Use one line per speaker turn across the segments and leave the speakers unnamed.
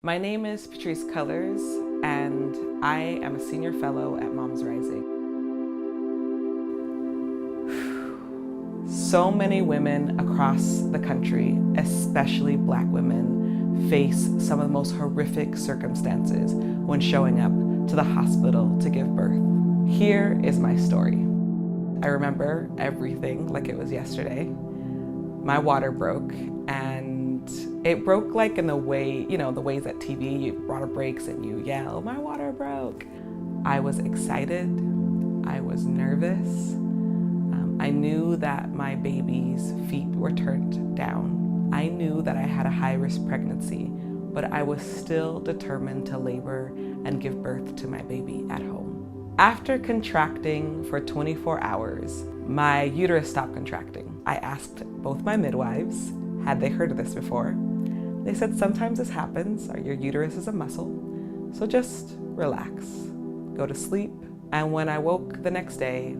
My name is Patrisse Cullors, and I am a senior fellow at MomsRising. So many women across the country, especially Black women, face some of the most horrific circumstances when showing up to the hospital to give birth. Here is my story. I remember everything like it was yesterday. My water broke, and it broke like in the way, the ways that TV, water breaks and you yell, "My water broke." I was excited, I was nervous. I knew that my baby's feet were turned down. I knew that I had a high-risk pregnancy, but I was still determined to labor and give birth to my baby at home. After contracting for 24 hours, my uterus stopped contracting. I asked both my midwives, had they heard of this before? They said, sometimes this happens, or your uterus is a muscle, so just relax, go to sleep. And when I woke the next day,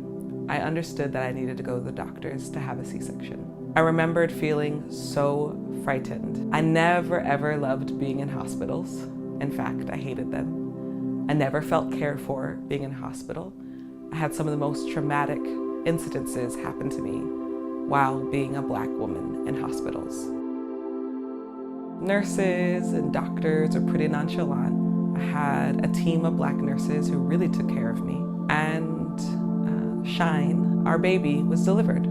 I understood that I needed to go to the doctors to have a C-section. I remembered feeling so frightened. I never ever loved being in hospitals. In fact, I hated them. I never felt cared for being in hospital. I had some of the most traumatic incidences happen to me while being a Black woman in hospitals. Nurses and doctors are pretty nonchalant. I had a team of Black nurses who really took care of me. And Shine, our baby, was delivered.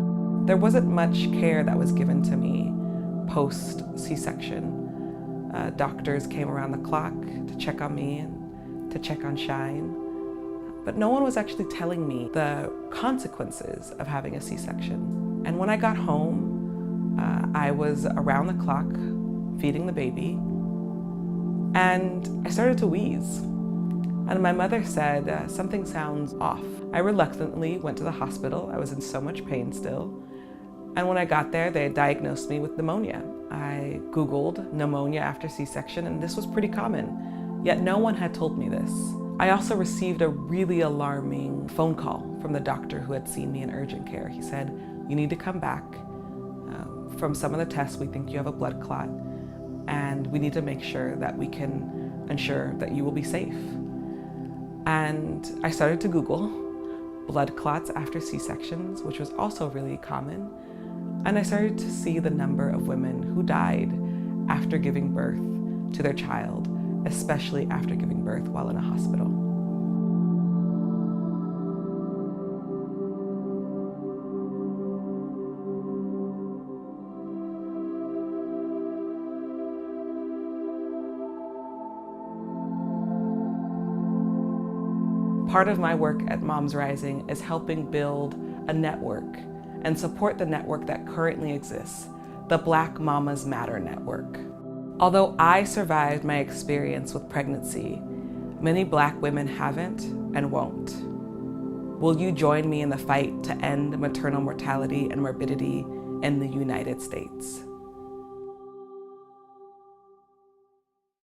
There wasn't much care that was given to me post C-section. Doctors came around the clock to check on me and to check on Shine. But no one was actually telling me the consequences of having a C-section. And when I got home, I was around the clock feeding the baby, and I started to wheeze. And my mother said, something sounds off. I reluctantly went to the hospital. I was in so much pain still. And when I got there, they had diagnosed me with pneumonia. I Googled pneumonia after C-section, and this was pretty common, yet no one had told me this. I also received a really alarming phone call from the doctor who had seen me in urgent care. He said, you need to come back. From some of the tests, we think you have a blood clot, and we need to make sure that we can ensure that you will be safe. And I started to Google blood clots after C-sections, which was also really common. And I started to see the number of women who died after giving birth to their child, especially after giving birth while in a hospital. Part of my work at MomsRising is helping build a network and support the network that currently exists, the Black Mamas Matter Network. Although I survived my experience with pregnancy, many Black women haven't and won't. Will you join me in the fight to end maternal mortality and morbidity in the United States?